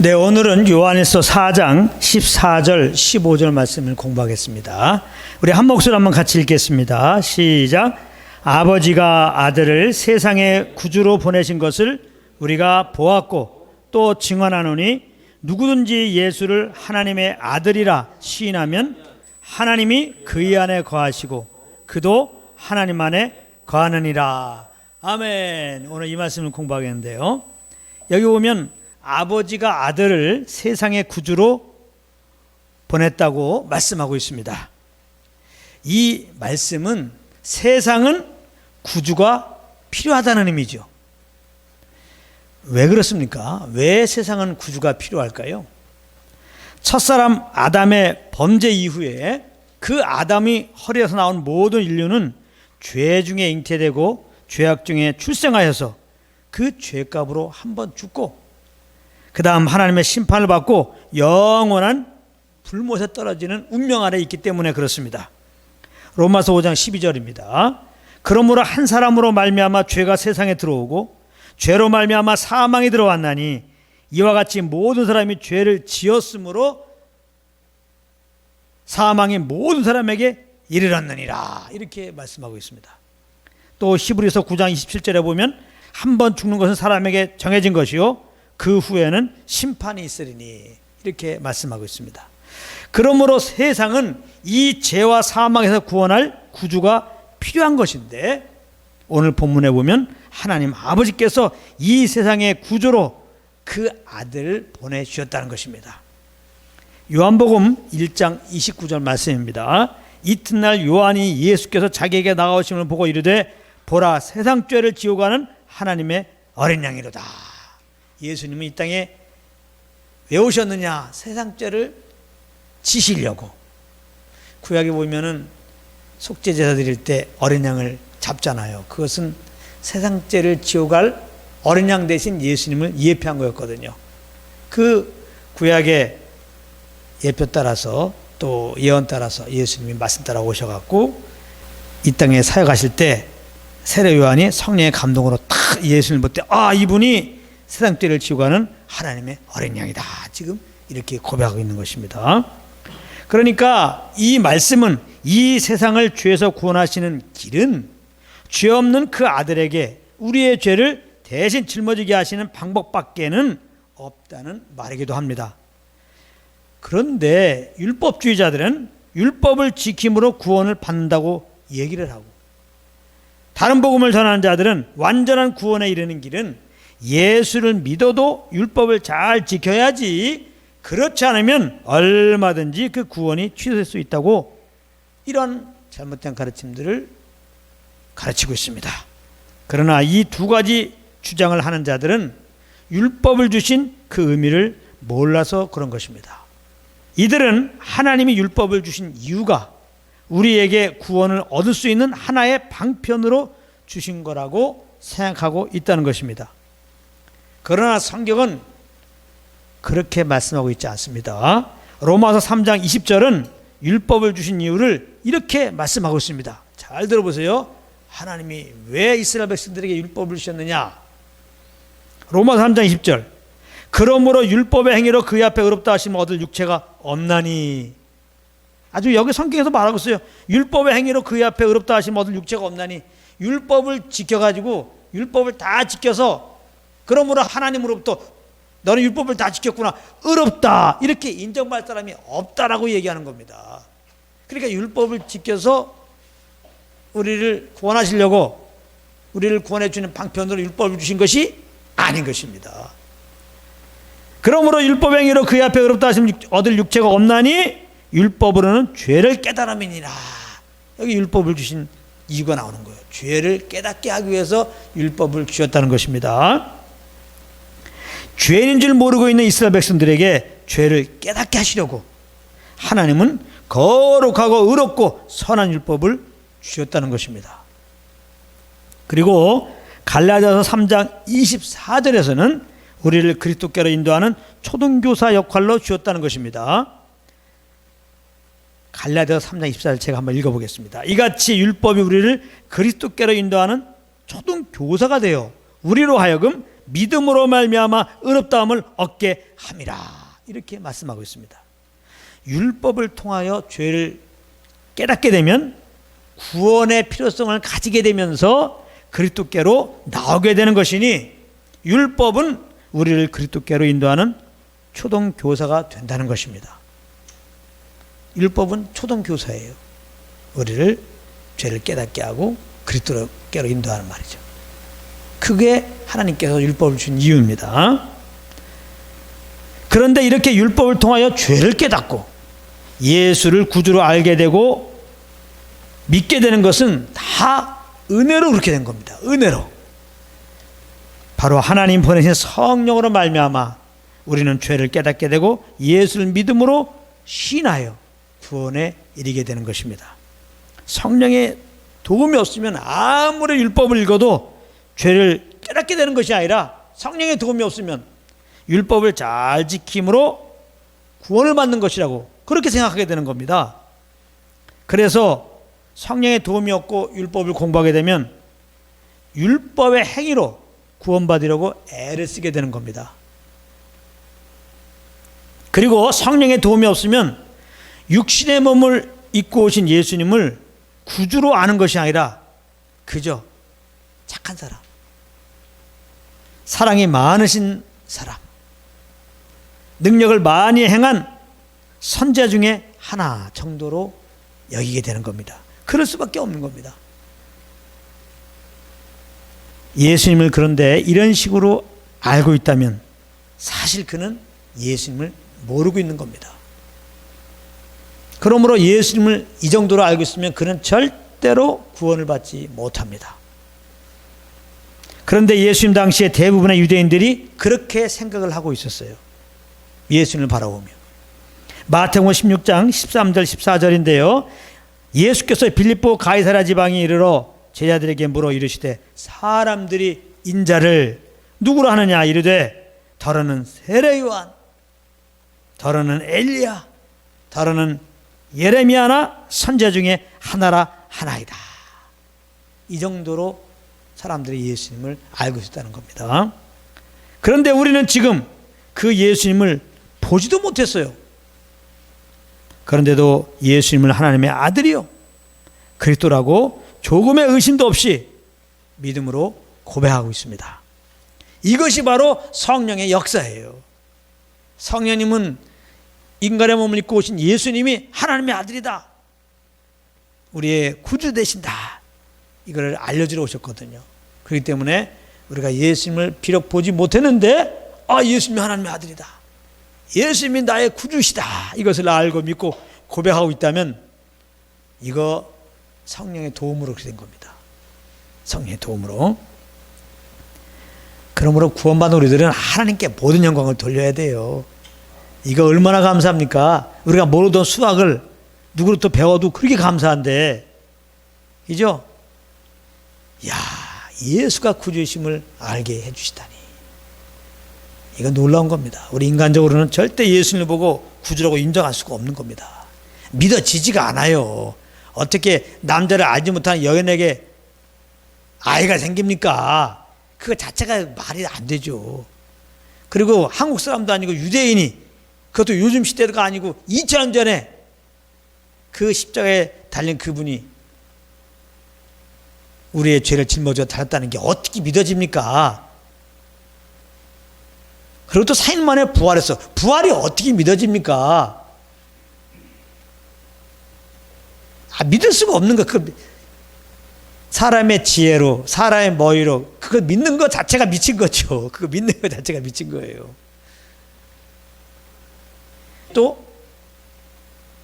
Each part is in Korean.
네, 오늘은 요한일서 4장 14절 15절 말씀을 공부하겠습니다. 우리 한 목소리 한번 같이 읽겠습니다. 시작. 아버지가 아들을 세상의 구주로 보내신 것을 우리가 보았고 또 증언하노니 누구든지 예수를 하나님의 아들이라 시인하면 하나님이 그의 안에 거하시고 그도 하나님 안에 거하느니라. 아멘. 오늘 이 말씀을 공부하겠는데요, 여기 보면 아버지가 아들을 세상의 구주로 보냈다고 말씀하고 있습니다. 이 말씀은 세상은 구주가 필요하다는 의미죠. 왜 그렇습니까? 왜 세상은 구주가 필요할까요? 첫사람 아담의 범죄 이후에 그 아담이 허리에서 나온 모든 인류는 죄 중에 잉태되고 죄악 중에 출생하여서 그 죄값으로 한번 죽고 그 다음 하나님의 심판을 받고 영원한 불못에 떨어지는 운명 아래 있기 때문에 그렇습니다. 로마서 5장 12절입니다. 그러므로 한 사람으로 말미암아 죄가 세상에 들어오고 죄로 말미암아 사망이 들어왔나니 이와 같이 모든 사람이 죄를 지었으므로 사망이 모든 사람에게 이르렀느니라, 이렇게 말씀하고 있습니다. 또 히브리서 9장 27절에 보면 한 번 죽는 것은 사람에게 정해진 것이요 그 후에는 심판이 있으리니, 이렇게 말씀하고 있습니다. 그러므로 세상은 이 죄와 사망에서 구원할 구주가 필요한 것인데, 오늘 본문에 보면 하나님 아버지께서 이 세상의 구주로 그 아들을 보내주셨다는 것입니다. 요한복음 1장 29절 말씀입니다. 이튿날 요한이 예수께서 자기에게 나오심을 보고 이르되 보라, 세상 죄를 지우고 가는 하나님의 어린 양이로다. 예수님은 이 땅에 왜 오셨느냐? 세상 죄를 지시려고. 구약에 보면은 속죄 제사 드릴 때 어린 양을 잡잖아요. 그것은 세상 죄를 지어갈 어린 양 대신 예수님을 예표한 거였거든요. 그 구약의 예표 따라서 또 예언 따라서 예수님이 말씀 따라 오셔갖고 이 땅에 사역하실 때 세례 요한이 성령의 감동으로 딱 예수님을 볼 때 이분이 세상 죄를 지우고 가는 하나님의 어린 양이다, 지금 이렇게 고백하고 있는 것입니다. 그러니까 이 말씀은 이 세상을 죄에서 구원하시는 길은 죄 없는 그 아들에게 우리의 죄를 대신 짊어지게 하시는 방법밖에는 없다는 말이기도 합니다. 그런데 율법주의자들은 율법을 지킴으로 구원을 받는다고 얘기를 하고, 다른 복음을 전하는 자들은 완전한 구원에 이르는 길은 예수를 믿어도 율법을 잘 지켜야지, 그렇지 않으면 얼마든지 그 구원이 취소될 수 있다고, 이런 잘못된 가르침들을 가르치고 있습니다. 그러나 이 두 가지 주장을 하는 자들은 율법을 주신 그 의미를 몰라서 그런 것입니다. 이들은 하나님이 율법을 주신 이유가 우리에게 구원을 얻을 수 있는 하나의 방편으로 주신 거라고 생각하고 있다는 것입니다. 그러나 성경은 그렇게 말씀하고 있지 않습니다. 로마서 3장 20절은 율법을 주신 이유를 이렇게 말씀하고 있습니다. 잘 들어보세요. 하나님이 왜 이스라엘 백성들에게 율법을 주셨느냐? 로마서 3장 20절. 그러므로 율법의 행위로 그의 앞에 의롭다 하시면 얻을 육체가 없나니. 아주 여기 성경에서 말하고 있어요. 율법의 행위로 그의 앞에 의롭다 하시면 얻을 육체가 없나니. 율법을 지켜가지고 율법을 다 지켜서 그러므로 하나님으로부터 너는 율법을 다 지켰구나, 의롭다, 이렇게 인정받을 사람이 없다라고 얘기하는 겁니다. 그러니까 율법을 지켜서 우리를 구원하시려고, 우리를 구원해 주는 방편으로 율법을 주신 것이 아닌 것입니다. 그러므로 율법 행위로 그의 앞에 의롭다 하시면 얻을 육체가 없나니 율법으로는 죄를 깨달음이니라. 여기 율법을 주신 이유가 나오는 거예요. 죄를 깨닫게 하기 위해서 율법을 주셨다는 것입니다. 죄인인 줄 모르고 있는 이스라엘 백성들에게 죄를 깨닫게 하시려고 하나님은 거룩하고 의롭고 선한 율법을 주셨다는 것입니다. 그리고 갈라디아서 3장 24절에서는 우리를 그리스도께로 인도하는 초등교사 역할로 주었다는 것입니다. 갈라디아서 3장 24절 제가 한번 읽어보겠습니다. 이같이 율법이 우리를 그리스도께로 인도하는 초등교사가 되어 우리로 하여금 믿음으로 말미암아 의롭다함을 얻게 함이라. 이렇게 말씀하고 있습니다. 율법을 통하여 죄를 깨닫게 되면 구원의 필요성을 가지게 되면서 그리스도께로 나오게 되는 것이니, 율법은 우리를 그리스도께로 인도하는 초등교사가 된다는 것입니다. 율법은 초등교사예요. 우리를 죄를 깨닫게 하고 그리스도께로 인도하는 말이죠. 그게 하나님께서 율법을 준 이유입니다. 그런데 이렇게 율법을 통하여 죄를 깨닫고 예수를 구주로 알게 되고 믿게 되는 것은 다 은혜로 그렇게 된 겁니다. 은혜로. 바로 하나님 보내신 성령으로 말미암아 우리는 죄를 깨닫게 되고 예수를 믿음으로 신하여 구원에 이르게 되는 것입니다. 성령의 도움이 없으면 아무리 율법을 읽어도 죄를 깨닫게 되는 것이 아니라, 성령의 도움이 없으면 율법을 잘 지킴으로 구원을 받는 것이라고 그렇게 생각하게 되는 겁니다. 그래서 성령의 도움이 없고 율법을 공부하게 되면 율법의 행위로 구원받으려고 애를 쓰게 되는 겁니다. 그리고 성령의 도움이 없으면 육신의 몸을 입고 오신 예수님을 구주로 아는 것이 아니라 그저 착한 사람, 사랑이 많으신 사람, 능력을 많이 행한 선지자 중에 하나 정도로 여기게 되는 겁니다. 그럴 수밖에 없는 겁니다. 예수님을 그런데 이런 식으로 알고 있다면 사실 그는 예수님을 모르고 있는 겁니다. 그러므로 예수님을 이 정도로 알고 있으면 그는 절대로 구원을 받지 못합니다. 그런데 예수님 당시에 대부분의 유대인들이 그렇게 생각을 하고 있었어요. 예수님을 바라보며. 마태복음 16장 13절 14절인데요. 예수께서 빌립보 가이사랴 지방에 이르러 제자들에게 물어 이르시되 사람들이 인자를 누구로 하느냐 이르되 더러는 세례 요한, 더러는 엘리야, 더러는 예레미야나 선지자 중에 하나라 하나이다. 이 정도로 사람들이 예수님을 알고 있었다는 겁니다. 그런데 우리는 지금 그 예수님을 보지도 못했어요. 그런데도 예수님을 하나님의 아들이요 그리스도라고 조금의 의심도 없이 믿음으로 고백하고 있습니다. 이것이 바로 성령의 역사예요. 성령님은 인간의 몸을 입고 오신 예수님이 하나님의 아들이다, 우리의 구주 되신다, 이걸 알려주러 오셨거든요. 그렇기 때문에 우리가 예수님을 비록 보지 못했는데 예수님이 하나님의 아들이다, 예수님이 나의 구주시다, 이것을 알고 믿고 고백하고 있다면 이거 성령의 도움으로 그렇게 된 겁니다. 성령의 도움으로. 그러므로 구원받은 우리들은 하나님께 모든 영광을 돌려야 돼요. 이거 얼마나 감사합니까? 우리가 모르던 수학을 누구로부터 배워도 그렇게 감사한데, 그죠? 야, 예수가 구주이심을 알게 해주시다니, 이건 놀라운 겁니다. 우리 인간적으로는 절대 예수님을 보고 구주라고 인정할 수가 없는 겁니다. 믿어지지가 않아요. 어떻게 남자를 알지 못하는 여인에게 아이가 생깁니까? 그거 자체가 말이 안 되죠. 그리고 한국 사람도 아니고 유대인이, 그것도 요즘 시대가 아니고 2000년 전에 그 십자가에 달린 그분이 우리의 죄를 짊어져 달았다는 게 어떻게 믿어집니까? 그리고 또 4일 만에 부활했어. 부활이 어떻게 믿어집니까? 믿을 수가 없는 거. 그 사람의 지혜로, 사람의 머리로 그거 믿는 것 자체가 미친 거죠. 그거 믿는 것 자체가 미친 거예요. 또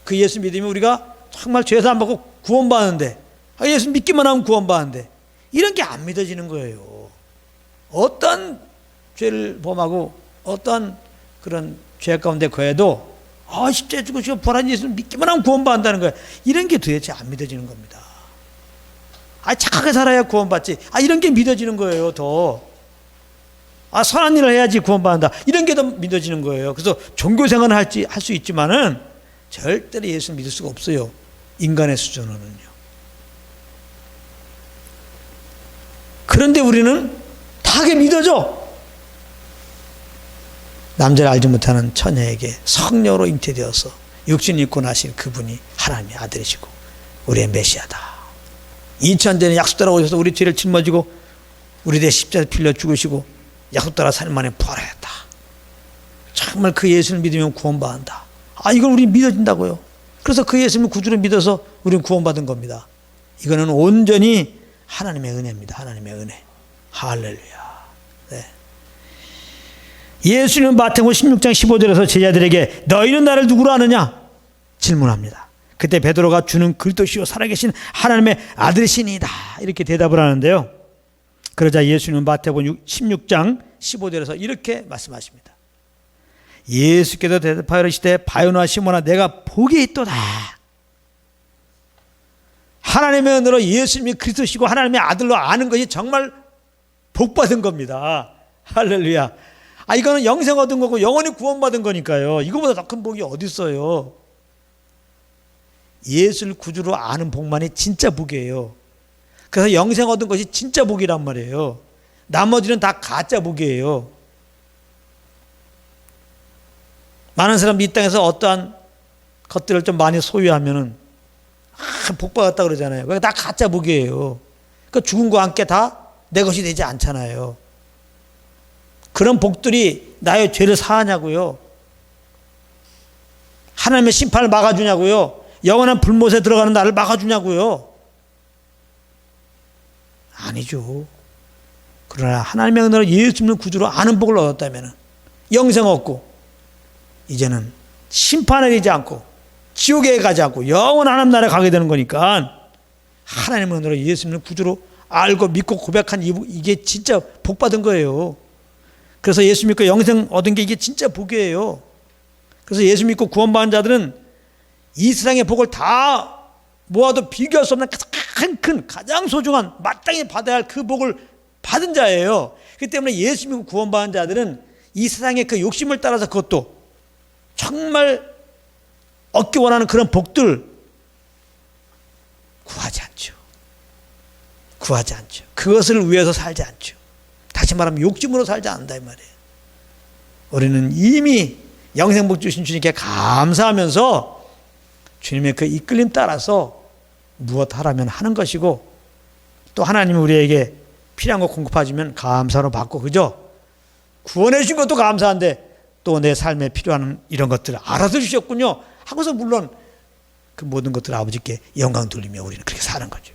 그 예수 믿으면 우리가 정말 죄사 안 받고 구원받는데, 예수 믿기만 하면 구원받는데, 이런 게 안 믿어지는 거예요. 어떤 죄를 범하고 어떤 그런 죄 가운데 거해도 십자가에 죽으시고 부활한 예수를 믿기만 하면 구원받는다는 거예요. 이런 게 도대체 안 믿어지는 겁니다. 착하게 살아야 구원받지, 이런 게 믿어지는 거예요. 더 선한 일을 해야지 구원받는다, 이런 게 더 믿어지는 거예요. 그래서 종교생활을 할 수 있지만은 절대로 예수를 믿을 수가 없어요. 인간의 수준으로는요. 그런데 우리는 다하게 믿어져. 남자를 알지 못하는 처녀에게 성령으로 잉태되어서 육신을 입고 나신 그분이 하나님의 아들이시고 우리의 메시아다. 2000년 전에 약속 따라 오셔서 우리 죄를 짊어지고 우리 대해 십자가에 빌려 죽으시고 약속 따라 3일 만에 부활하였다. 정말 그 예수를 믿으면 구원받는다. 이걸 우리 믿어진다고요. 그래서 그 예수님을 구주로 믿어서 우리는 구원받은 겁니다. 이거는 온전히 하나님의 은혜입니다. 하나님의 은혜. 할렐루야. 네. 예수님은 마태복음 16장 15절에서 제자들에게 너희는 나를 누구로 아느냐 질문합니다. 그때 베드로가 주는 그리스도시요 살아계신 하나님의 아들이시니이다 이렇게 대답을 하는데요. 그러자 예수님은 마태복음 16장 15절에서 이렇게 말씀하십니다. 예수께서 대답하여 이르시되 바요나 시몬아 내가 복이 있도다. 하나님의 은혜로 예수님이 그리스도시고 하나님의 아들로 아는 것이 정말 복받은 겁니다. 할렐루야. 이거는 영생 얻은 거고 영원히 구원받은 거니까요. 이거보다 더 큰 복이 어디 있어요. 예수를 구주로 아는 복만이 진짜 복이에요. 그래서 영생 얻은 것이 진짜 복이란 말이에요. 나머지는 다 가짜 복이에요. 많은 사람들이 이 땅에서 어떠한 것들을 좀 많이 소유하면은 복 받았다 그러잖아요. 그게 다 가짜 복이에요. 그 죽음과 함께 다 내 것이 되지 않잖아요. 그런 복들이 나의 죄를 사하냐고요. 하나님의 심판을 막아주냐고요. 영원한 불못에 들어가는 나를 막아주냐고요. 아니죠. 그러나 하나님의 은혜로 예수님을 구주로 아는 복을 얻었다면 영생 얻고 이제는 심판에 되지 않고 지옥에 가지 않고 영원한 하나님 나라에 가게 되는 거니까 하나님의 은혜로 예수님을 구주로 알고 믿고 고백한 이게 진짜 복 받은 거예요. 그래서 예수 믿고 영생 얻은 게 이게 진짜 복이에요. 그래서 예수 믿고 구원받은 자들은 이 세상의 복을 다 모아도 비교할 수 없는 가장 큰 가장 소중한 마땅히 받아야 할 그 복을 받은 자예요. 그렇기 때문에 예수 믿고 구원받은 자들은 이 세상의 그 욕심을 따라서 그것도 정말 얻기 원하는 그런 복들 구하지 않죠. 구하지 않죠. 그것을 위해서 살지 않죠. 다시 말하면 욕심으로 살지 않는다 이 말이에요. 우리는 이미 영생복 주신 주님께 감사하면서 주님의 그 이끌림 따라서 무엇 하라면 하는 것이고 또 하나님이 우리에게 필요한 거 공급해주면 감사로 받고 그죠? 구원해 주신 것도 감사한데 또 내 삶에 필요한 이런 것들을 알아서 주셨군요 하고서 물론 그 모든 것들을 아버지께 영광 돌리며 우리는 그렇게 사는 거죠.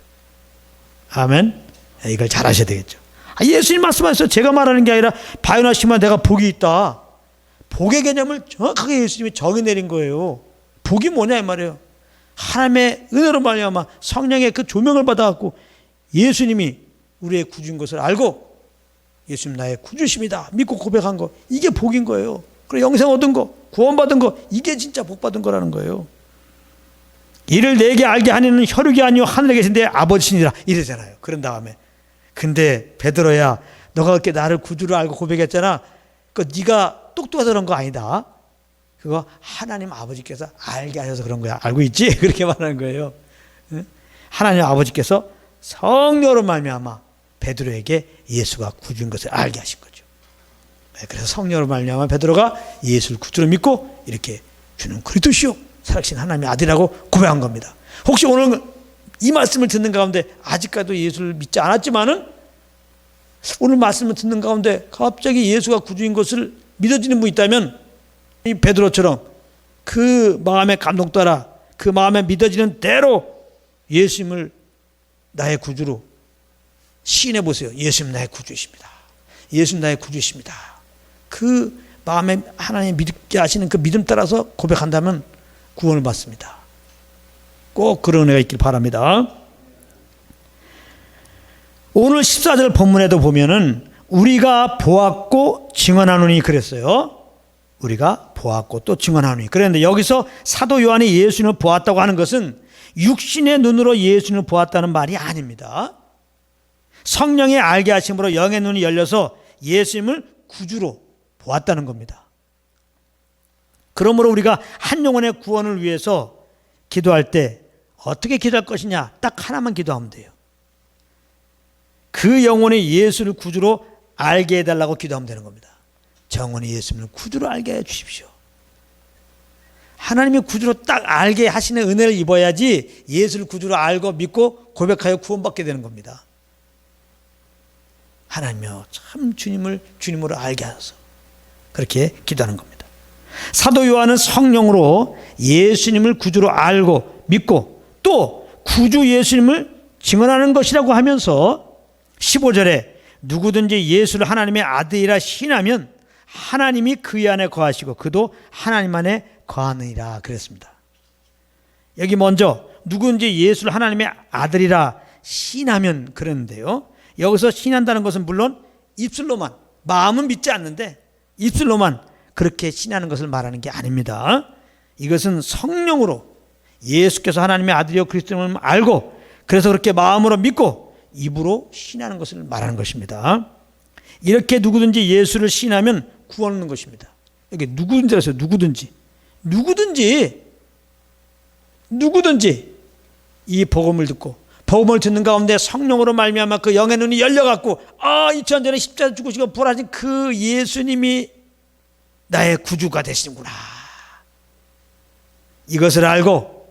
아멘. 이걸 잘 하셔야 되겠죠. 예수님 말씀하셨어요. 제가 말하는 게 아니라 바요나 시몬아 내가 복이 있다. 복의 개념을 정확하게 예수님이 정의 내린 거예요. 복이 뭐냐 이 말이에요. 하나님의 은혜로 말미암아 성령의 그 조명을 받아갖고 예수님이 우리의 구주인 것을 알고 예수님 나의 구주십니다 믿고 고백한 거 이게 복인 거예요. 그리고 영생 얻은 거 구원받은 거 이게 진짜 복받은 거라는 거예요. 이를 내게 알게 하는 혈육이 아니요 하늘에 계신 내 아버지시니라 이러잖아요. 그런 다음에 근데 베드로야 너가 그렇게 나를 구주로 알고 고백했잖아. 그 네가 똑똑해서 그런 거 아니다. 그거 하나님 아버지께서 알게 하셔서 그런 거야. 알고 있지? 그렇게 말하는 거예요. 하나님 아버지께서 성령으로 말미암아 베드로에게 예수가 구주인 것을 알게 하신 거죠. 그래서 성령으로 말미암아 베드로가 예수를 구주로 믿고 이렇게 주는 그리스도시요 살아계신 하나님의 아들이라고 고백한 겁니다. 혹시 오늘 이 말씀을 듣는 가운데 아직까지도 예수를 믿지 않았지만은 오늘 말씀을 듣는 가운데 갑자기 예수가 구주인 것을 믿어지는 분이 있다면 이 베드로처럼 그 마음의 감동 따라 그 마음에 믿어지는 대로 예수님을 나의 구주로 시인해 보세요. 예수님 나의 구주이십니다. 예수님 나의 구주이십니다. 그 마음에 하나님 믿게 하시는 그 믿음 따라서 고백한다면 구원을 받습니다. 꼭 그런 은혜가 있길 바랍니다. 오늘 14절 본문에도 보면은 우리가 보았고 증언하노니 그랬어요. 우리가 보았고 또 증언하노니. 그런데 여기서 사도 요한이 예수님을 보았다고 하는 것은 육신의 눈으로 예수님을 보았다는 말이 아닙니다. 성령의 알게 하심으로 영의 눈이 열려서 예수님을 구주로 보았다는 겁니다. 그러므로 우리가 한 영혼의 구원을 위해서 기도할 때 어떻게 기도할 것이냐 딱 하나만 기도하면 돼요. 그 영혼이 예수를 구주로 알게 해달라고 기도하면 되는 겁니다. 정원이 예수님을 구주로 알게 해 주십시오. 하나님이 구주로 딱 알게 하시는 은혜를 입어야지 예수를 구주로 알고 믿고 고백하여 구원받게 되는 겁니다. 하나님이여 참 주님을 주님으로 알게 하소서. 그렇게 기도하는 겁니다. 사도 요한은 성령으로 예수님을 구주로 알고 믿고 또 구주 예수님을 증언하는 것이라고 하면서 15절에 누구든지 예수를 하나님의 아들이라 신하면 하나님이 그의 안에 거하시고 그도 하나님 안에 거하느니라 그랬습니다. 여기 먼저 누구든지 예수를 하나님의 아들이라 신하면 그랬는데요. 여기서 신한다는 것은 물론 입술로만, 마음은 믿지 않는데 입술로만 그렇게 신하는 것을 말하는 게 아닙니다. 이것은 성령으로 예수께서 하나님의 아들이요 그리스도를 알고 그래서 그렇게 마음으로 믿고 입으로 신하는 것을 말하는 것입니다. 이렇게 누구든지 예수를 신하면 구원 얻는 것입니다. 여기 누구든지 하세요. 누구든지 이 복음을 듣고 복음을 듣는 가운데 성령으로 말미암아 그 영의 눈이 열려갖고 2000년 전에 십자가 죽으시고 부활하신 그 예수님이 나의 구주가 되시는구나. 이것을 알고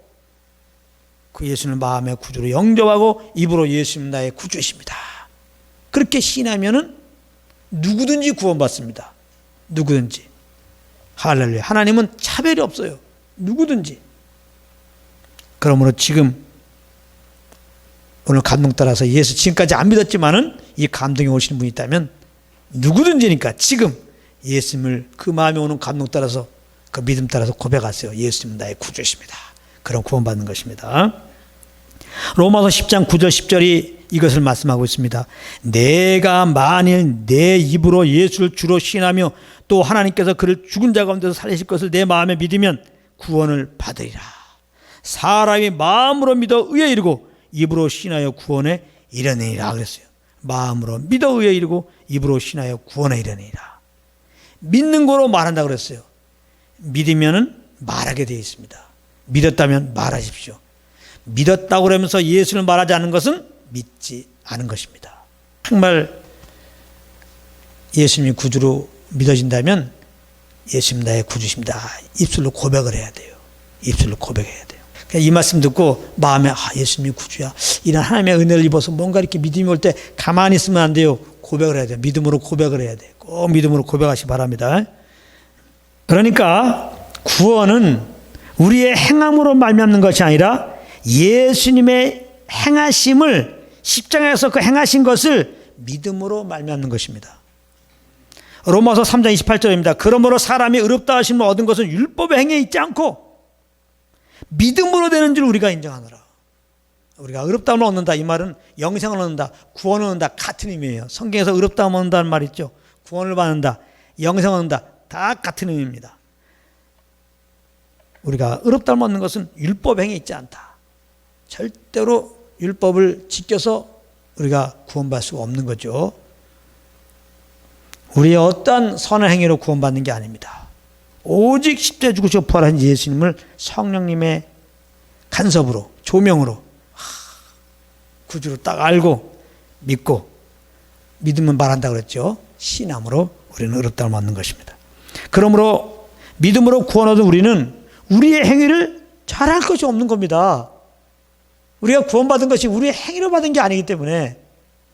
그 예수님을 마음의 구주로 영접하고 입으로 예수님 나의 구주이십니다. 그렇게 신하면은 누구든지 구원받습니다. 누구든지. 할렐루야. 하나님은 차별이 없어요. 누구든지. 그러므로 지금 오늘 감동 따라서 예수 지금까지 안 믿었지만은 이 감동이 오시는 분이 있다면 누구든지니까 지금 예수님을 그 마음에 오는 감동 따라서 그 믿음 따라서 고백하세요. 예수님은 나의 구주이십니다. 그럼 구원받는 것입니다. 로마서 10장 9절 10절이 이것을 말씀하고 있습니다. 내가 만일 내 입으로 예수를 주로 신하며 또 하나님께서 그를 죽은 자 가운데서 살리실 것을 내 마음에 믿으면 구원을 받으리라. 사람이 마음으로 믿어 의에 이르고 입으로 신하여 구원에 이르느니라 그랬어요. 마음으로 믿어 의에 이르고 입으로 신하여 구원에 이르느니라. 믿는 거로 말한다고 그랬어요. 믿으면 말하게 되어 있습니다. 믿었다면 말하십시오. 믿었다고 그러면서 예수를 말하지 않는 것은 믿지 않은 것입니다. 정말 예수님이 구주로 믿어진다면 예수님 나의 구주십니다. 입술로 고백을 해야 돼요. 입술로 고백해야 돼요. 이 말씀 듣고 마음에 예수님이 구주야. 이런 하나님의 은혜를 입어서 뭔가 이렇게 믿음이 올 때 가만히 있으면 안 돼요. 고백을 해야 돼요. 믿음으로 고백을 해야 돼요. 꼭 믿음으로 고백하시기 바랍니다. 그러니까 구원은 우리의 행함으로 말미암는 것이 아니라 예수님의 행하심을 십자가에서 그 행하신 것을 믿음으로 말미암는 것입니다. 로마서 3장 28절입니다. 그러므로 사람이 의롭다 하심을 얻은 것은 율법의 행위에 있지 않고 믿음으로 되는 줄 우리가 인정하노라. 우리가 의롭다함을 얻는다 이 말은 영생을 얻는다, 구원을 얻는다 같은 의미예요. 성경에서 의롭다함을 얻는다는 말 있죠. 구원을 받는다, 영생을 얻는다 다 같은 의미입니다. 우리가 의롭다함을 얻는 것은 율법 행위에 있지 않다. 절대로 율법을 지켜서 우리가 구원받을 수가 없는 거죠. 우리의 어떠한 선한 행위로 구원받는 게 아닙니다. 오직 십자가에 죽으시고 부활하신 예수님을 성령님의 간섭으로 조명으로 구주로 딱 알고 믿고 믿으면 말한다고 그랬죠. 신함으로 우리는 의롭다함을 얻는 것입니다. 그러므로 믿음으로 구원 얻은 우리는 우리의 행위를 잘할 것이 없는 겁니다. 우리가 구원받은 것이 우리의 행위로 받은 게 아니기 때문에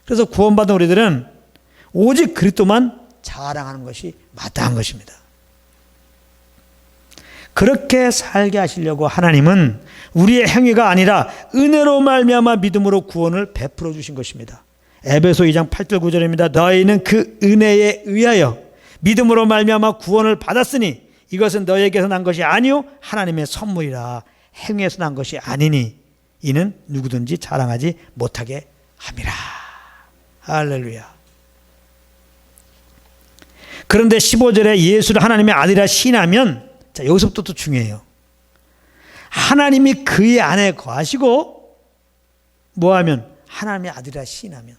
그래서 구원받은 우리들은 오직 그리스도만 자랑하는 것이 마땅한 것입니다. 그렇게 살게 하시려고 하나님은 우리의 행위가 아니라 은혜로 말미암아 믿음으로 구원을 베풀어 주신 것입니다. 에베소 2장 8절 9절입니다. 너희는 그 은혜에 의하여 믿음으로 말미암아 구원을 받았으니 이것은 너희에게서 난 것이 아니요 하나님의 선물이라. 행위에서 난 것이 아니니 이는 누구든지 자랑하지 못하게 함이라. 할렐루야. 그런데 15절에 예수를 하나님의 아들이라 신하면 자, 여기서부터 또 중요해요. 하나님이 그의 안에 거하시고 뭐하면 하나님의 아들이라 신하면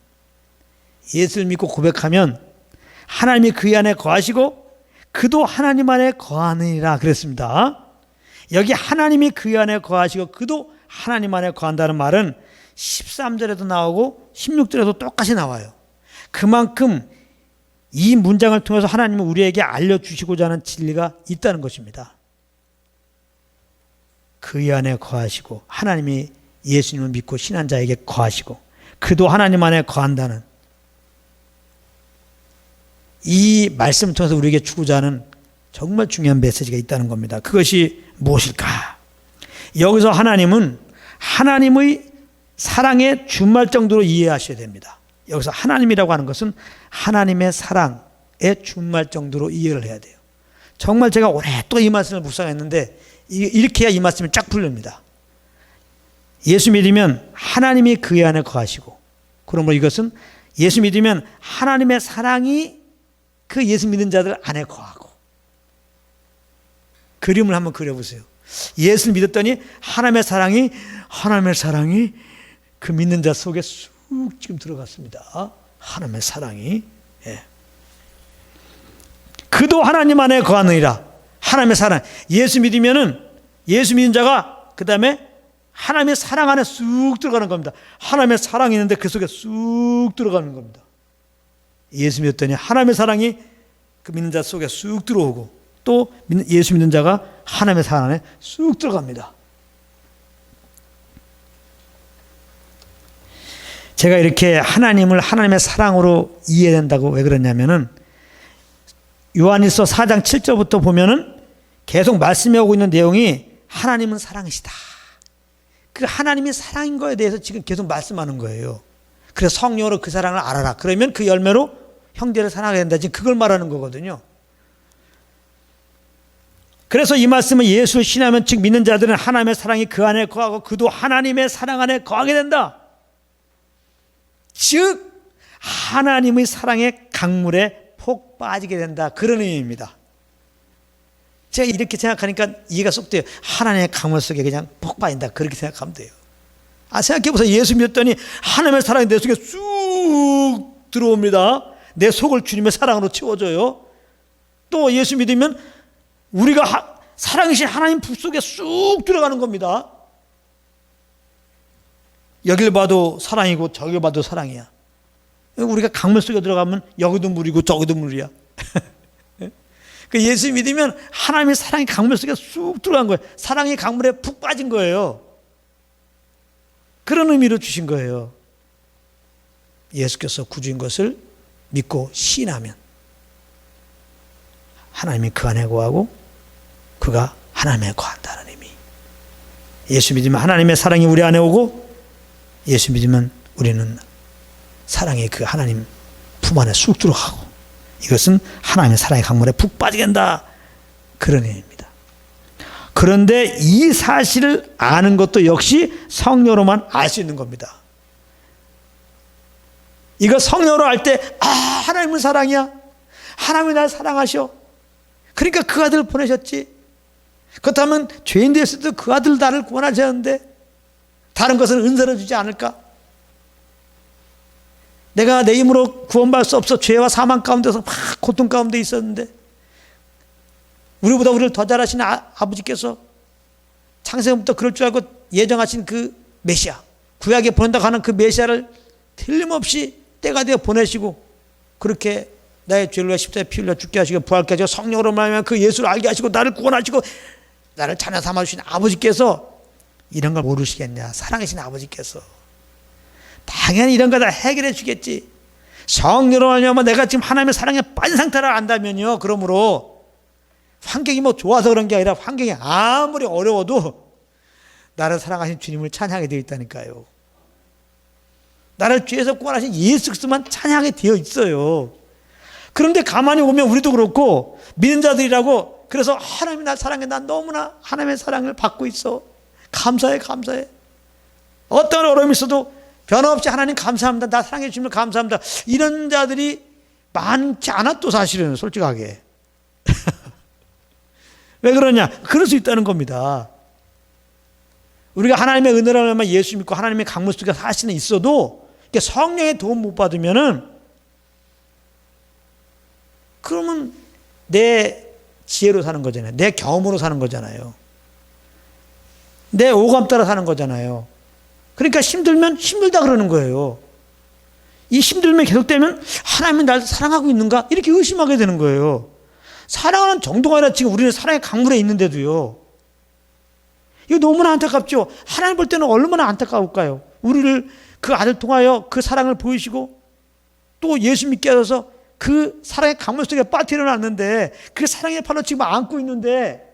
예수를 믿고 고백하면 하나님이 그의 안에 거하시고 그도 하나님 안에 거하느니라 그랬습니다. 여기 하나님이 그의 안에 거하시고 그도 하나님 안에 거한다는 말은 13절에도 나오고 16절에도 똑같이 나와요. 그만큼 이 문장을 통해서 하나님은 우리에게 알려주시고자 하는 진리가 있다는 것입니다. 그의 안에 거하시고, 하나님이 예수님을 믿고 신한 자에게 거하시고, 그도 하나님 안에 거한다는 이 말씀을 통해서 우리에게 주고자 하는 정말 중요한 메시지가 있다는 겁니다. 그것이 무엇일까? 여기서 하나님은 하나님의 사랑의 준말 정도로 이해하셔야 됩니다. 여기서 하나님이라고 하는 것은 하나님의 사랑의 준말 정도로 이해를 해야 돼요. 정말 제가 오랫동안 이 말씀을 묵상했는데 이렇게 해야 이 말씀이 쫙 풀립니다. 예수 믿으면 하나님이 그의 안에 거하시고, 그러므로 이것은 예수 믿으면 하나님의 사랑이 그 예수 믿는 자들 안에 거하고. 그림을 한번 그려보세요. 예수를 믿었더니 하나님의 사랑이 그 믿는 자 속에 쑥 지금 들어갔습니다. 하나님의 사랑이. 예. 그도 하나님 안에 거하느니라. 하나님의 사랑. 예수 믿으면은 예수 믿는 자가 그 다음에 하나님의 사랑 안에 쑥 들어가는 겁니다. 하나님의 사랑이 있는데 그 속에 쑥 들어가는 겁니다. 예수 믿었더니 하나님의 사랑이 그 믿는 자 속에 쑥 들어오고, 또 예수 믿는 자가 하나님의 사랑 안에 쑥 들어갑니다. 제가 이렇게 하나님을 하나님의 사랑으로 이해된다고 왜 그러냐면은 요한일서 4장 7절부터 보면은 계속 말씀해 오고 있는 내용이 하나님은 사랑이시다. 그 하나님이 사랑인 거에 대해서 지금 계속 말씀하는 거예요. 그래서 성령으로 그 사랑을 알아라. 그러면 그 열매로 형제를 사랑하게 된다. 지금 그걸 말하는 거거든요. 그래서 이 말씀은 예수를 신하면 즉 믿는 자들은 하나님의 사랑이 그 안에 거하고 그도 하나님의 사랑 안에 거하게 된다. 즉 하나님의 사랑의 강물에 폭 빠지게 된다. 그런 의미입니다. 제가 이렇게 생각하니까 이해가 쏙 돼요. 하나님의 강물 속에 그냥 폭 빠진다. 그렇게 생각하면 돼요. 생각해보세요. 예수 믿었더니 하나님의 사랑이 내 속에 쑥 들어옵니다. 내 속을 주님의 사랑으로 채워줘요. 또 예수 믿으면 우리가 사랑이신 하나님 품 속에 쑥 들어가는 겁니다. 여길 봐도 사랑이고 저길 봐도 사랑이야. 우리가 강물 속에 들어가면 여기도 물이고 저기도 물이야. 그 예수 믿으면 하나님의 사랑이 강물 속에 쑥 들어간 거예요. 사랑이 강물에 푹 빠진 거예요. 그런 의미로 주신 거예요. 예수께서 구주인 것을 믿고 시인하면 하나님이 그 안에 거하고 그가 하나님에 거한다는 의미. 예수 믿으면 하나님의 사랑이 우리 안에 오고, 예수 믿으면 우리는 사랑의 그 하나님 품 안에 쑥 들어가고, 이것은 하나님의 사랑의 강물에 푹 빠지게 한다. 그런 의미입니다. 그런데 이 사실을 아는 것도 역시 성령으로만 알 수 있는 겁니다. 이거 성령으로 알 때, 하나님은 사랑이야. 하나님이 날 사랑하셔. 그러니까 그 아들을 보내셨지. 그렇다면 죄인 되었을 때 그 아들 나를 구원하셨는데 다른 것은 은사를 주지 않을까? 내가 내 힘으로 구원받을 수 없어 죄와 사망 가운데서 막 고통 가운데 있었는데 우리보다 우리를 더 잘하신 아버지께서 창세부터 그럴 줄 알고 예정하신 그 메시아, 구약에 보낸다고 하는 그 메시아를 틀림없이 때가 되어 보내시고, 그렇게 나의 죄를 위해 십자가에 피 흘려 죽게 하시고 부활케 하시고 성령으로 말하면 그 예수를 알게 하시고 나를 구원하시고 나를 자녀 삼아주신 아버지께서 이런 걸 모르시겠냐? 사랑하신 아버지께서 당연히 이런 거 다 해결해 주겠지. 성령으로 말하면 내가 지금 하나님의 사랑에 빠진 상태를 안다면요, 그러므로 환경이 뭐 좋아서 그런 게 아니라 환경이 아무리 어려워도 나를 사랑하신 주님을 찬양하게 되어 있다니까요. 나를 죄에서 구원하신 예수 그리스도만 찬양하게 되어 있어요. 그런데 가만히 보면 우리도 그렇고 믿는 자들이라고, 그래서 하나님이 날 사랑해. 난 너무나 하나님의 사랑을 받고 있어. 감사해. 어떤 어려움이 있어도 변함없이 하나님 감사합니다. 나 사랑해 주시면 감사합니다. 이런 자들이 많지 않아, 또 사실은 솔직하게. 왜 그러냐? 그럴 수 있다는 겁니다. 우리가 하나님의 은혜로 하면 예수 믿고 하나님의 강물 속에 사실은 있어도 성령의 도움 못 받으면은, 그러면 내 지혜로 사는 거잖아요. 내 경험으로 사는 거잖아요. 내 오감 따라 사는 거잖아요. 그러니까 힘들면 힘들다 그러는 거예요. 이 힘들면 계속되면 하나님이 날 사랑하고 있는가? 이렇게 의심하게 되는 거예요. 사랑하는 정도가 아니라 지금 우리는 사랑의 강물에 있는데도요. 이거 너무나 안타깝죠. 하나님 볼 때는 얼마나 안타까울까요? 우리를 그 아들 통하여 그 사랑을 보이시고 또 예수 믿게 하셔서 그 사랑의 강물 속에 빠뜨려 놨는데 그 사랑의 팔로 지금 안고 있는데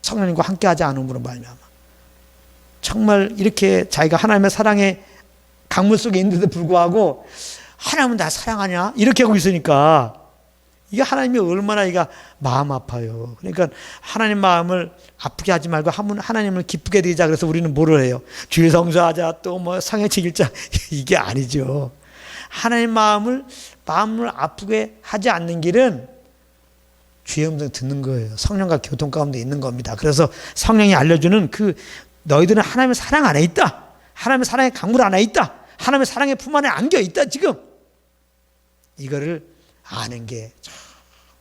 성령님과 함께하지 않음으로 말미암아 정말 이렇게 자기가 하나님의 사랑의 강물 속에 있는데도 불구하고 하나님은 나 사랑하냐? 이렇게 하고 있으니까 이게 하나님이 얼마나 이가 마음 아파요. 그러니까 하나님 마음을 아프게 하지 말고 하나님을 기쁘게 드리자. 그래서 우리는 뭐를 해요? 주일 성수하자, 또 뭐 상해책 읽자. 이게 아니죠. 하나님 마음을 아프게 하지 않는 길은 주의 음성 듣는 거예요. 성령과 교통 가운데 있는 겁니다. 그래서 성령이 알려주는 그 너희들은 하나님의 사랑 안에 있다. 하나님의 사랑의 강물 안에 있다. 하나님의 사랑의 품 안에 안겨 있다. 지금 이거를 아는 게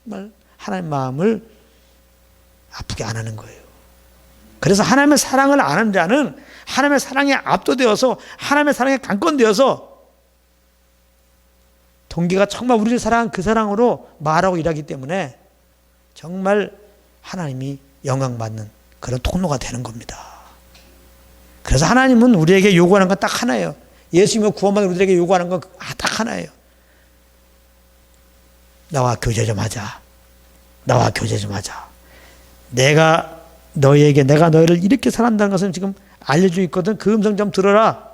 정말 하나님 마음을 아프게 안 하는 거예요. 그래서 하나님의 사랑을 아는 자는 하나님의 사랑에 압도되어서 하나님의 사랑에 강권되어서 동기가 정말 우리를 사랑한 그 사랑으로 말하고 일하기 때문에 정말 하나님이 영광받는 그런 통로가 되는 겁니다. 그래서 하나님은 우리에게 요구하는 건 딱 하나예요. 예수님을 구원받는 우리에게 요구하는 건 딱 하나예요. 나와 교제 좀 하자. 나와 교제 좀 하자. 내가 너희를 이렇게 사랑한다는 것은 지금 알려주고 있거든. 그 음성 좀 들어라.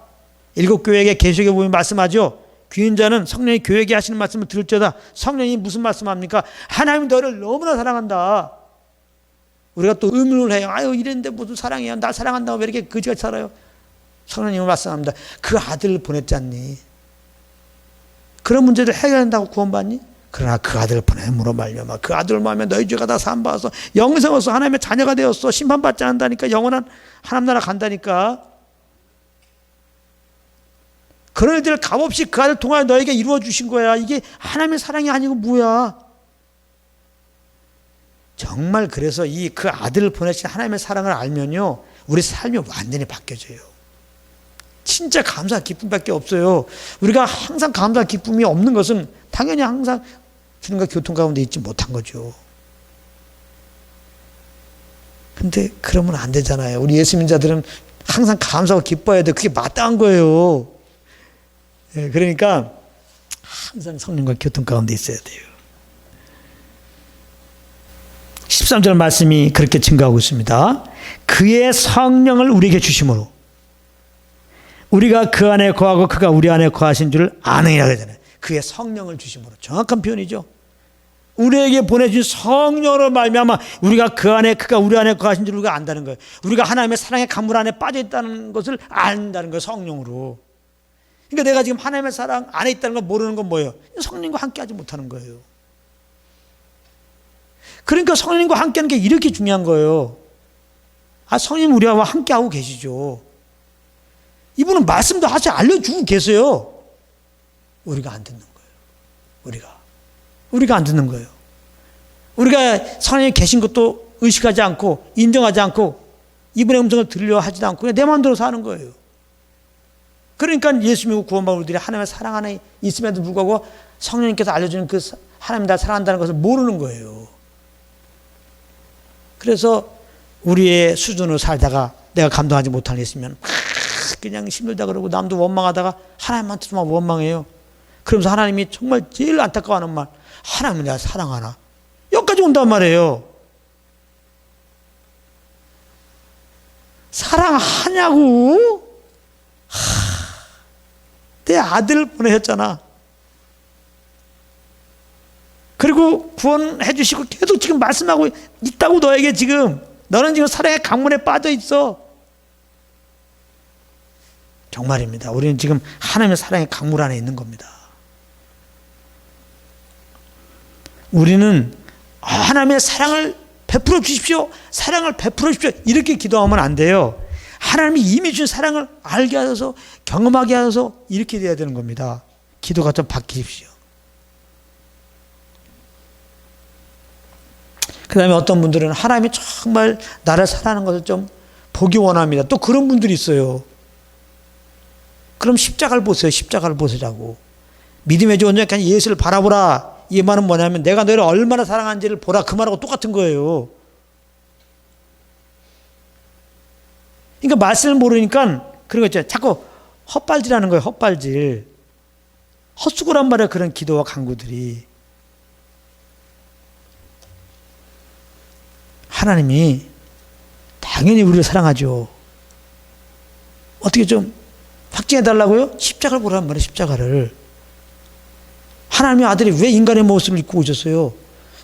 일곱 교회에게 계시록에 보면 말씀하죠. 귀인 자는 성령이 교회에게 하시는 말씀을 들을지어다. 성령이 무슨 말씀합니까? 하나님이 너를 너무나 사랑한다. 우리가 또 의문을 해요. 아유 이랬는데 무슨 사랑이야. 나 사랑한다고 왜 이렇게 거지같이 살아요? 성령님은 말씀합니다. 그 아들을 보냈잖니. 그런 문제를 해결한다고 구원받니? 그러나 그 아들을 보냄으로 말미암아 그 아들을 보면 너희 죄가 다 사함받아서 영생으로서 하나님의 자녀가 되었어. 심판받지 않는다니까. 영원한 하나님 나라 간다니까. 그런 일들을 값없이 그 아들 통하여 너에게 이루어 주신 거야. 이게 하나님의 사랑이 아니고 뭐야. 정말 그래서 그 아들을 보내신 하나님의 사랑을 알면요 우리 삶이 완전히 바뀌어져요. 진짜 감사 기쁨밖에 없어요. 우리가 항상 감사 기쁨이 없는 것은 당연히 항상 주님과 교통 가운데 있지 못한 거죠. 근데 그러면 안 되잖아요. 우리 예수 믿자들은 항상 감사하고 기뻐해야 돼. 그게 마땅한 거예요. 그러니까 항상 성령과 교통 가운데 있어야 돼요. 13절 말씀이 그렇게 증거하고 있습니다. 그의 성령을 우리에게 주심으로 우리가 그 안에 거하고 그가 우리 안에 거하신 줄 아느니라 그러잖아요. 그의 성령을 주심으로. 정확한 표현이죠. 우리에게 보내준 성령으로 말미암아 우리가 그 안에 그가 우리 안에 거하신 줄 우리가 안다는 거예요. 우리가 하나님의 사랑의 강물 안에 빠져 있다는 것을 안다는 거예요. 성령으로. 그러니까 내가 지금 하나님의 사랑 안에 있다는 걸 모르는 건 뭐예요? 성령과 함께하지 못하는 거예요. 그러니까 성령님과 함께하는 게 이렇게 중요한 거예요. 성령님 우리와 함께하고 계시죠. 이분은 말씀도 하시 알려주고 계세요. 우리가 안 듣는 거예요. 우리가 안 듣는 거예요. 우리가 성령이 계신 것도 의식하지 않고 인정하지 않고 이분의 음성을 들려 하지도 않고 그냥 내 마음대로 사는 거예요. 그러니까 예수 믿고 구원받은 우리들이 하나님의 사랑 안에 있음에도 불구하고 성령님께서 알려주는 그 하나님 나 사랑한다는 것을 모르는 거예요. 그래서 우리의 수준으로 살다가 내가 감당하지 못할 일 있으면 그냥 힘들다 그러고 남도 원망하다가 하나님한테만 원망해요. 그러면서 하나님이 정말 제일 안타까워하는 말, 하나님은 내가 사랑하나? 여기까지 온단 말이에요. 사랑하냐고? 내 아들을 보내셨잖아. 그리고 구원해 주시고 계속 지금 말씀하고 있다고 너에게 지금. 너는 지금 사랑의 강문에 빠져 있어. 정말입니다. 우리는 지금 하나님의 사랑의 강물 안에 있는 겁니다. 우리는 하나님의 사랑을 베풀어 주십시오. 사랑을 베풀어 주십시오. 이렇게 기도하면 안 돼요. 하나님이 이미 주신 사랑을 알게 하셔서 경험하게 하셔서 이렇게 돼야 되는 겁니다. 기도가 좀 바뀌십시오. 그 다음에 어떤 분들은 하나님이 정말 나를 사랑하는 것을 좀 보기 원합니다. 또 그런 분들이 있어요. 그럼 십자가를 보세요. 십자가를 보시라고. 믿음의 주 온전히 예수를 바라보라. 이 말은 뭐냐면 내가 너를 얼마나 사랑하는지를 보라. 그 말하고 똑같은 거예요. 그러니까 말씀을 모르니까 그런 거 있잖아요. 자꾸 헛발질하는 거예요. 헛발질. 헛수고란 말이에요. 그런 기도와 간구들이. 하나님이 당연히 우리를 사랑하죠. 어떻게 좀 확증해 달라고요? 십자가를 보라는 말이에요. 십자가를. 하나님의 아들이 왜 인간의 모습을 입고 오셨어요?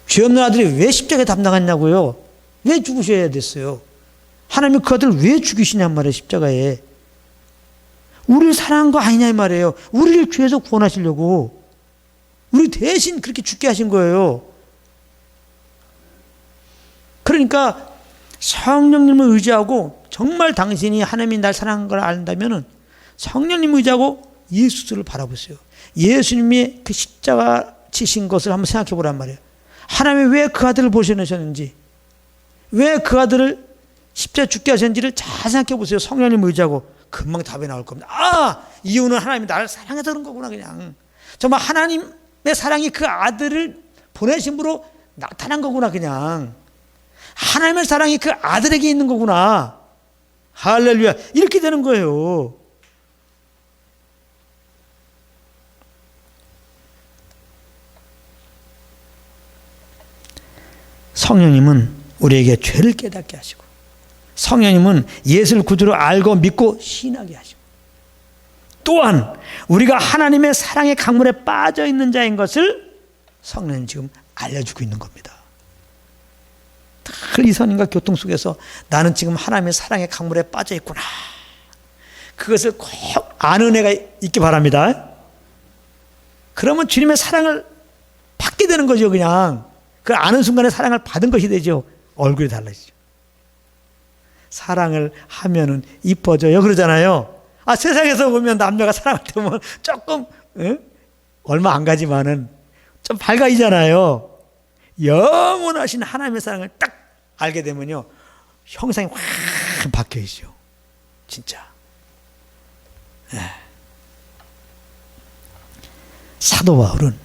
죄 없는 아들이 왜 십자가에 담당했냐고요? 왜 죽으셔야 됐어요? 하나님이 그 아들을 왜 죽이시냔 말이에요. 십자가에. 우리를 사랑한 거 아니냐 이 말이에요. 우리를 죄에서 구원하시려고. 우리 대신 그렇게 죽게 하신 거예요. 그러니까 성령님을 의지하고 정말 당신이 하나님이 날 사랑한 걸 안다면 성령님을 의지하고 예수를 바라보세요. 예수님이 그 십자가 지신 것을 한번 생각해 보란 말이에요. 하나님이 왜 그 아들을 보내셨는지, 왜 그 아들을 십자가 죽게 하셨는지를 잘 생각해 보세요. 성령님을 의지하고 금방 답이 나올 겁니다. 아, 이유는 하나님이 나를 사랑해서 그런 거구나. 그냥 정말 하나님의 사랑이 그 아들을 보내심으로 나타난 거구나. 그냥 하나님의 사랑이 그 아들에게 있는 거구나. 할렐루야. 이렇게 되는 거예요. 성령님은 우리에게 죄를 깨닫게 하시고, 성령님은 예수를 구주로 알고 믿고 신하게 하시고, 또한 우리가 하나님의 사랑의 강물에 빠져 있는 자인 것을 성령님 지금 알려주고 있는 겁니다. 늘 이선인과 교통 속에서 나는 지금 하나님의 사랑의 강물에 빠져 있구나. 그것을 꼭 아는 애가 있기 바랍니다. 그러면 주님의 사랑을 받게 되는 거죠. 그냥 그 아는 순간에 사랑을 받은 것이 되죠. 얼굴이 달라지죠. 사랑을 하면은 이뻐져요. 그러잖아요. 아, 세상에서 보면 남녀가 사랑할 때 보면 조금 얼마 안 가지만은 좀 밝아지잖아요. 영원하신 하나님의 사랑을 딱 알게 되면요, 형상이 확 바뀌어지죠. 진짜. 사도 바울은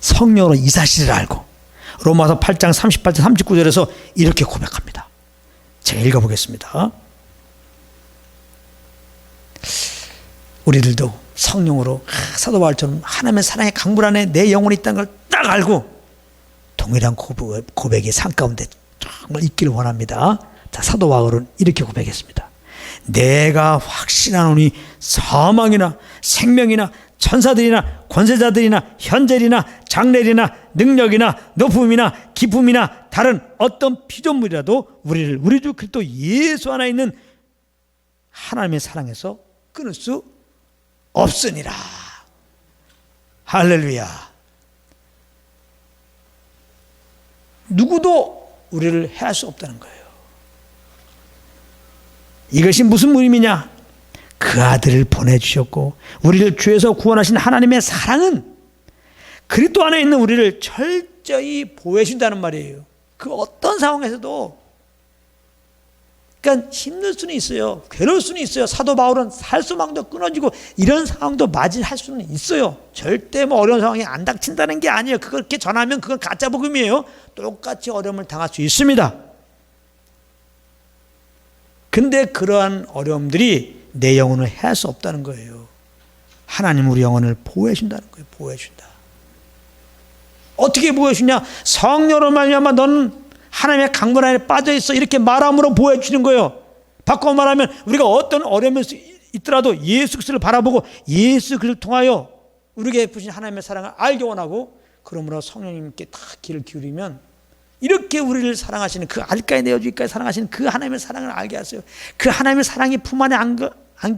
성령으로 이 사실을 알고 로마서 8장 38절 39절에서 이렇게 고백합니다. 제가 읽어보겠습니다. 우리들도 성령으로 사도 바울처럼 하나님의 사랑의 강물 안에 내 영혼이 있다는 걸 딱 알고 동일한 고백이 삶 가운데 정말 있기를 원합니다. 자, 사도 바울은 이렇게 고백했습니다. 내가 확신하노니 사망이나 생명이나 천사들이나 권세자들이나 현재리나 장래리나 능력이나 높음이나 기쁨이나 다른 어떤 피조물이라도 우리를 우리 주 그리스도 예수 안에 있는 하나님의 사랑에서 끊을 수 없으니라. 할렐루야. 누구도 우리를 해할 수 없다는 거예요. 이것이 무슨 의미냐? 그 아들을 보내주셨고 우리를 죄에서 구원하신 하나님의 사랑은 그리스도 안에 있는 우리를 철저히 보호해 준다는 말이에요. 그 어떤 상황에서도. 그러니까 힘들 수는 있어요. 괴로울 수는 있어요. 사도 바울은 살수망도 끊어지고 이런 상황도 맞이할 수는 있어요. 절대 뭐 어려운 상황이 안 닥친다는 게 아니에요. 그렇게 전하면 그건 가짜 복음이에요. 똑같이 어려움을 당할 수 있습니다. 근데 그러한 어려움들이 내 영혼을 해할 수 없다는 거예요. 하나님 우리 영혼을 보호해 준다는 거예요. 보호해 준다. 어떻게 보호해 주냐? 성령으로 말미암아 너는 하나님의 강물 안에 빠져 있어. 이렇게 말함으로 보호해 주는 거예요. 바꿔 말하면 우리가 어떤 어려움이 있더라도 예수 그리스도를 바라보고 예수 그리스도를 통하여 우리에게 베푸신 하나님의 사랑을 알기 원하고, 그러므로 성령님께 다 귀를 기울이면 이렇게 우리를 사랑하시는 그 알까지 내어주기까지 사랑하시는 그 하나님의 사랑을 알게 하세요. 그 하나님의 사랑이 품 안에 안겨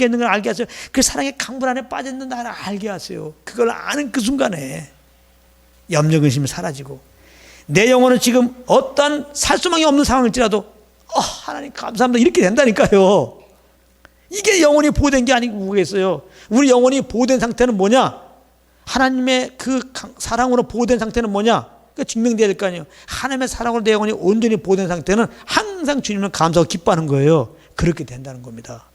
있는 걸 알게 하세요. 그 사랑의 강물 안에 빠져 있는 나를 알게 하세요. 그걸 아는 그 순간에 염려 근심이 사라지고 내 영혼은 지금 어떤 살수망이 없는 상황일지라도 하나님 감사합니다 이렇게 된다니까요. 이게 영혼이 보호된 게 아니고 뭐겠어요. 우리 영혼이 보호된 상태는 뭐냐? 하나님의 그 사랑으로 보호된 상태는 뭐냐? 그 증명돼야 될 거 아니에요. 하나님의 사랑으로 내 영혼이 온전히 보호된 상태는 항상 주님을 감사하고 기뻐하는 거예요. 그렇게 된다는 겁니다.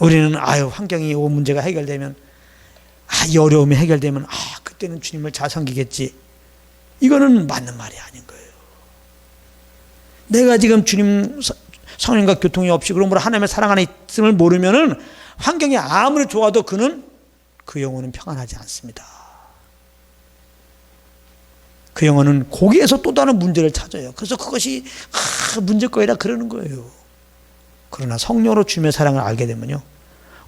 우리는 환경이 문제가 해결되면 이 어려움이 해결되면 그때는 주님을 잘 섬기겠지. 이거는 맞는 말이 아닌 거예요. 내가 지금 주님 성령과 교통이 없이 그러므로 하나님의 사랑 안에 있음을 모르면은 환경이 아무리 좋아도 그 영혼은 평안하지 않습니다. 그 영혼은 거기에서 또 다른 문제를 찾아요. 그래서 그것이 문제거리라 그러는 거예요. 그러나 성령으로 주님의 사랑을 알게 되면요,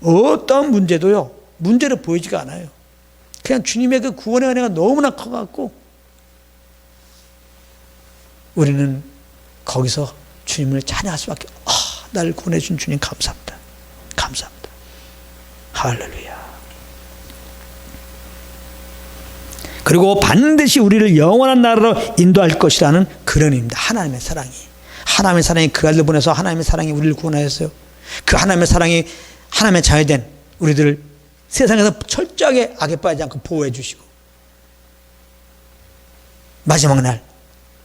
어떤 문제도요 문제로 보이지가 않아요. 그냥 주님의 그 구원의 은혜가 너무나 커갖고 우리는 거기서 주님을 찬양할 수밖에. 나를 구원해 준 주님 감사합니다. 감사합니다. 할렐루야. 그리고 반드시 우리를 영원한 나라로 인도할 것이라는 그런 의미입니다. 하나님의 사랑이 그 아들 보내서 하나님의 사랑이 우리를 구원하였어요. 그 하나님의 사랑이 하나님의 자녀된 우리들을 세상에서 철저하게 악에 빠지지 않고 보호해 주시고 마지막 날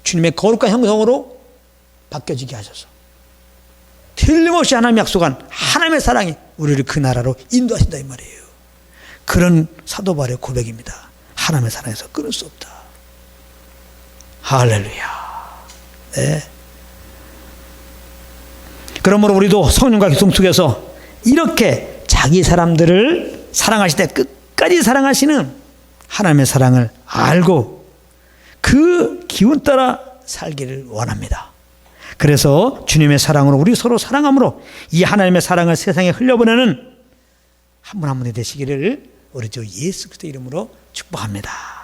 주님의 거룩한 형성으로 바뀌어지게 하셔서 틀림없이 하나님 약속한 하나님의 사랑이 우리를 그 나라로 인도하신다 이 말이에요. 그런 사도 바울의 고백입니다. 하나님의 사랑에서 끊을 수 없다. 할렐루야. 네. 그러므로 우리도 성령과 교통 속에서 이렇게 자기 사람들을 사랑하실 때 끝까지 사랑하시는 하나님의 사랑을 알고 그 기운 따라 살기를 원합니다. 그래서 주님의 사랑으로 우리 서로 사랑함으로 이 하나님의 사랑을 세상에 흘려보내는 한 분 한 분이 되시기를 우리 주 예수 그리스도 이름으로 축복합니다.